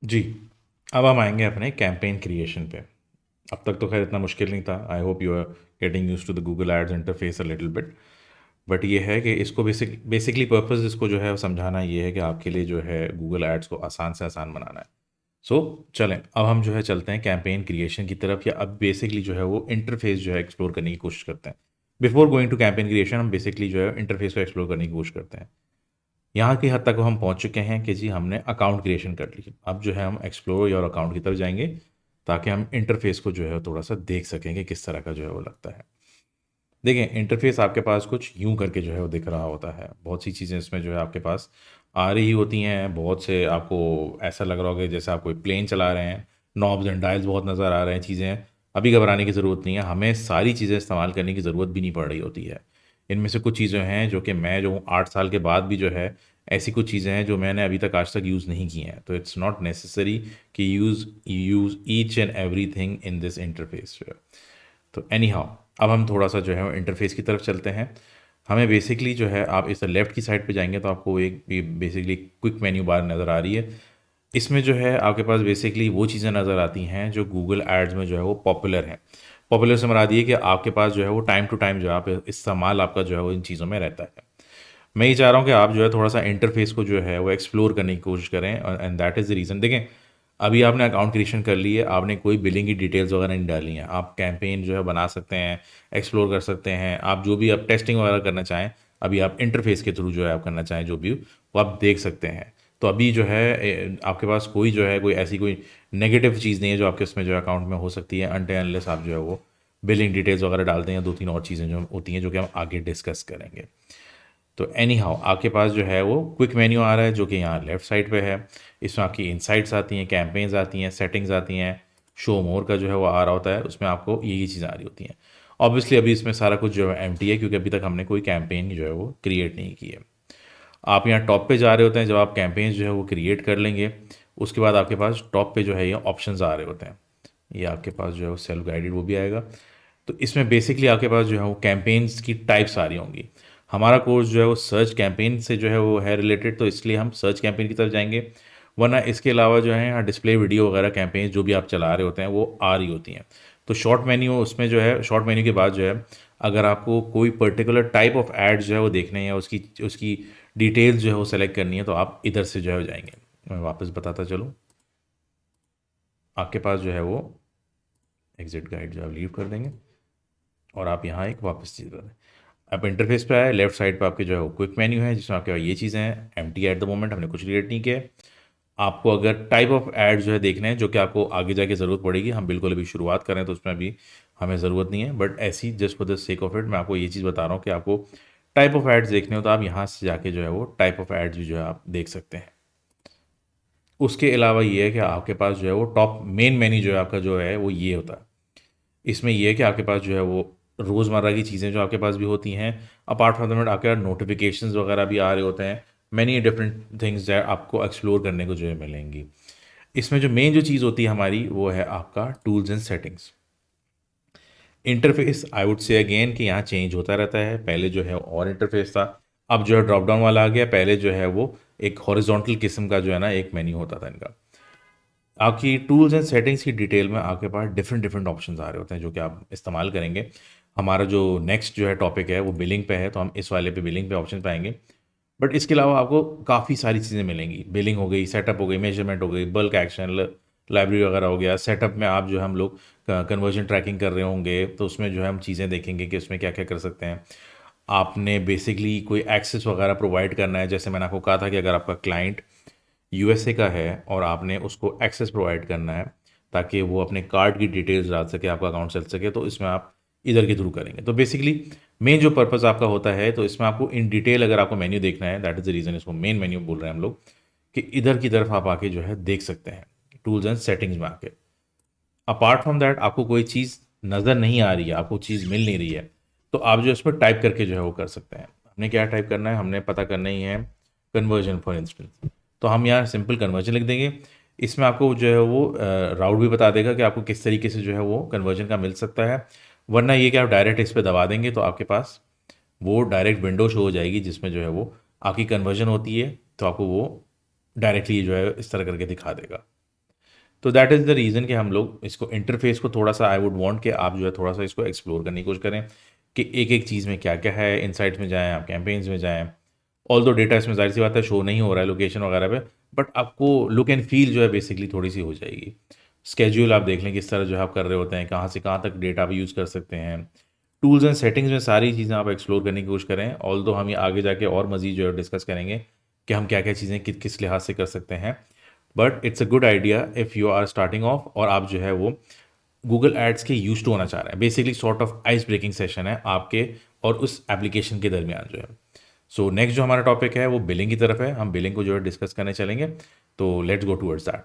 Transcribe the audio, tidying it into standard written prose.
जी। अब हम आएंगे अपने कैंपेन क्रिएशन पे। अब तक तो खैर इतना मुश्किल नहीं था। I hope you are getting used to the Google Ads interface a little bit. But ये है कि इसको बेसिकली पर्पस इसको जो है वो समझाना ये है कि आपके लिए जो है गूगल एड्स को आसान से आसान बनाना है। सो चलें अब हम जो है चलते हैं कैंपेन क्रिएशन की तरफ, या अब बेसिकली जो है वो इंटरफेस जो है एक्सप्लोर करने की कोशिश करते हैं। Before going to campaign creation हम बेसिकली जो है इंटरफेस को एक्सप्लोर करने की कोशिश करते हैं। यहाँ की हद तक हम पहुँच चुके हैं कि जी हमने अकाउंट क्रिएशन कर ली। अब जो है हम एक्सप्लोर योर अकाउंट की तरफ जाएंगे ताकि हम इंटरफेस को जो है थोड़ा सा देख सकें कि किस तरह का जो है वो लगता है। देखिए इंटरफेस आपके पास कुछ यूं करके जो है वो दिख रहा होता है। बहुत सी चीज़ें इसमें जो है आपके पास आ रही होती हैं। बहुत से आपको ऐसा लग रहा होगा कि जैसे आप कोई प्लेन चला रहे हैं। नॉब्स एंड डायल्स बहुत नज़र आ रहे हैं। चीज़ें अभी घबराने की ज़रूरत नहीं है। हमें सारी चीज़ें इस्तेमाल करने की ज़रूरत भी नहीं पड़ रही होती है। इनमें से कुछ चीज़ें हैं जो कि मैं जो हूँ 8 साल के बाद भी जो है ऐसी कुछ चीज़ें हैं जो मैंने अभी तक आज तक यूज़ नहीं की हैं। तो इट्स नॉट नेसेसरी कि use each and every thing in this interface जो है। तो एनी हाउ अब हम थोड़ा सा जो है इंटरफेस की तरफ चलते हैं। हमें बेसिकली जो है आप इस लेफ़्ट की साइड पे जाएंगे तो आपको एक बेसिकली क्विक मेन्यू बार नज़र आ रही है। इसमें जो है आपके पास बेसिकली वो चीज़ें नज़र आती हैं जो गूगल एड्स में जो है वो पॉपुलर हैं। पॉपुलर से मुराद ये कि आपके पास जो है वो टाइम टू टाइम जो है आप इस्तेमाल आपका जो है वो इन चीज़ों में रहता है। मैं ये चाह रहा हूँ कि आप जो है थोड़ा सा इंटरफेस को जो है वो एक्सप्लोर करने की कोशिश करें, and that is the reason. देखें अभी आपने अकाउंट क्रिएशन कर ली है, आपने कोई बिलिंग की डिटेल्स वगैरह नहीं डाली हैं। आप कैंपेन जो है बना सकते हैं, एक्सप्लोर कर सकते हैं। आप जो भी आप टेस्टिंग वगैरह करना चाहें, अभी आप इंटरफेस के थ्रू जो है आप करना चाहें जो भी, वो आप देख सकते हैं। तो अभी जो है आपके पास कोई जो है कोई ऐसी कोई नेगेटिव चीज़ नहीं है जो आपके उसमें जो अकाउंट में हो सकती है, अनटिल अनलेस आप जो है वो बिलिंग डिटेल्स वगैरह डालते हैं या दो तीन और चीज़ें जो होती हैं जो कि हम आगे डिस्कस करेंगे। तो एनी हाउ आपके पास जो है वो क्विक मेन्यू आ रहा है जो कि यहाँ लेफ्ट साइड पे है। इसमें आपकी इनसाइट्स आती हैं, कैंपेन्स आती हैं, सेटिंग्स आती हैं, शो मोर का जो है वो आ रहा होता है। उसमें आपको ये चीज़ें आ रही होती हैं। ऑब्वियसली अभी इसमें सारा कुछ जो है एम्प्टी है क्योंकि अभी तक हमने कोई कैंपेन जो है वो क्रिएट नहीं की है। आप यहाँ टॉप पे जा रहे होते हैं। जब आप कैंपेन्स जो है वो क्रिएट कर लेंगे उसके बाद आपके पास टॉप पे जो है ये ऑप्शंस आ रहे होते हैं। ये आपके पास जो है वो सेल्फ गाइडेड वो भी आएगा। तो इसमें बेसिकली आपके पास जो है वो कैंपेन्स की टाइप्स आ रही होंगी। हमारा कोर्स जो है वो सर्च कैंपेन से जो है वो है रिलेटेड, तो इसलिए हम सर्च कैंपेन की तरफ जाएंगे। वरना इसके अलावा जो है यहाँ डिस्प्ले वीडियो वगैरह कैंपेन जो भी आप चला रहे होते हैं वो आ रही होती हैं। तो शॉर्ट मेन्यू उसमें जो है शॉर्ट मेन्यू के बाद जो है अगर आपको कोई पर्टिकुलर टाइप ऑफ एड जो है वो देखने हैं या उसकी उसकी डिटेल्स जो है वो सेलेक्ट करनी है तो आप इधर से जो है जाएंगे। मैं वापस बताता चलूँ। आपके पास जो है वो एग्जिट गाइड जो है लीव कर देंगे और आप यहाँ एक वापस चीज़ कर दें। आप इंटरफेस पे आए, लेफ्ट साइड पे आपके जो है वो क्विक मेन्यू है जिसमें आपके पास ये चीज़ें हैं। एम्प्टी एट द मोमेंट हमने कुछ क्रिएट नहीं किया है। आपको अगर टाइप ऑफ ऐड जो है देखने हैं जो कि आपको आगे जाके ज़रूरत पड़ेगी, हम बिल्कुल अभी शुरुआत करें तो उसमें अभी हमें ज़रूरत नहीं है, बट ऐसी just for the sake of it मैं आपको ये चीज़ बता रहा हूँ कि आपको टाइप ऑफ एड्स देखने हो तो आप यहाँ से जाके जो है वो टाइप ऑफ एड्स भी जो है आप देख सकते हैं। उसके अलावा ये है कि आपके पास जो है वो टॉप मेन मेन्यू जो है आपका जो है वो ये होता है। इसमें ये है कि आपके पास जो है वो रोज़मर्रा की चीज़ें जो आपके पास भी होती हैं। अपार्ट फ्रॉम दैट आपके पास नोटिफिकेशंस वगैरह भी आ रहे होते हैं। मैनी डिफरेंट थिंग्स जो है आपको एक्सप्लोर करने को जो है मिलेंगी। इसमें जो मेन जो चीज़ होती है हमारी वो है आपका tools and settings. Interface I would say again कि यहाँ चेंज होता रहता है। पहले जो है और इंटरफेस था, अब जो है ड्रॉप डाउन वाला आ गया। पहले जो है वो एक हॉरिजॉन्टल किस्म का जो है ना एक मेन्यू होता था इनका। आपकी टूल्स एंड सेटिंग्स की डिटेल में आपके पास डिफरेंट डिफरेंट ऑप्शंस आ रहे होते हैं जो कि आप इस्तेमाल करेंगे। हमारा जो नेक्स्ट जो है टॉपिक है वो बिलिंग पे है तो हम इस वाले पे बिलिंग पे ऑप्शन पाएंगे। बट इसके अलावा आपको काफ़ी सारी चीज़ें मिलेंगी। बिलिंग हो गई, सेटअप हो गई, मेजरमेंट हो गई, बल्क एक्शन, लाइब्रेरी वगैरह हो गया। सेटअप में आप जो है हम लोग कन्वर्जन ट्रैकिंग कर रहे होंगे तो उसमें जो है हम चीज़ें देखेंगे कि उसमें क्या क्या कर सकते हैं। आपने बेसिकली कोई एक्सेस वगैरह प्रोवाइड करना है, जैसे मैंने आपको कहा था कि अगर आपका क्लाइंट यूएसए का है और आपने उसको एक्सेस प्रोवाइड करना है ताकि वो अपने कार्ड की डिटेल्स डाल सके, आपका अकाउंट चल सके, तो इसमें आप इधर के थ्रू करेंगे। तो बेसिकली मेन जो पर्पज़ आपका होता है तो इसमें आपको इन डिटेल अगर आपको मेन्यू देखना है, दैट इज़ द रीज़न इसको मेन मेन्यू बोल रहे हैं हम लोग, कि इधर की तरफ आप आके जो है देख सकते हैं टूल्स एंड सेटिंग्स में आके। अपार्ट फ्रॉम दैट आपको कोई चीज़ नज़र नहीं आ रही है, आपको चीज़ मिल नहीं रही है, तो आप जो इस पर टाइप करके जो है वो कर सकते हैं। हमने क्या टाइप करना है, हमने पता करना ही है कन्वर्जन फॉर इंस्टेंस। तो हम यहाँ सिंपल कन्वर्जन लिख देंगे। इसमें आपको जो है वो राउट भी बता देगा कि आपको किस तरीके से जो है वो कन्वर्जन का मिल सकता है। वरना ये कि आप डायरेक्ट इस पर दबा देंगे तो आपके पास वो डायरेक्ट विंडो शो हो जाएगी जिसमें जो है वो आपकी कन्वर्जन होती है, तो आपको वो डायरेक्टली जो है इस तरह करके दिखा देगा। तो दैट इज़ द रीज़न कि हम लोग इसको इंटरफेस को थोड़ा सा आई वुड वांट कि आप जो है थोड़ा सा इसको एक्सप्लोर करने की कोशिश करें कि एक एक चीज़ में क्या क्या है, इनसाइट्स में जाएँ, आप कैंपेन्स में जाएँ। ऑल दो डेटा इसमें ज़ाहिर सी बात है शो नहीं हो रहा है लोकेशन वगैरह पे, बट आपको लुक एंड फील जो है बेसिकली थोड़ी सी हो जाएगी। स्केड्यूल आप देख लें किस तरह जो है आप कर रहे होते हैं, कहाँ से कहाँ तक डेटा आप यूज़ कर सकते हैं। टूल्स एंड सेटिंग्स में सारी चीज़ें आप एक्सप्लोर करने की कोशिश करें। ऑल्दो हम ये आगे जाके और मज़ीद जो है डिस्कस करेंगे कि हम क्या क्या चीज़ें किस लिहाज से कर सकते हैं। But it's a good idea if you are starting off और आप जो है वो गूगल एड्स के यूज टू होना चाह रहे हैं। Basically sort of ice breaking session है आपके और उस एप्लीकेशन के दरमियान जो है। सो नेक्स्ट जो हमारा टॉपिक है वो बिलिंग की तरफ है, हम बिलिंग को जो है डिस्कस करने चलेंगे। तो लेट्स गो टूवर्ड्स दैट।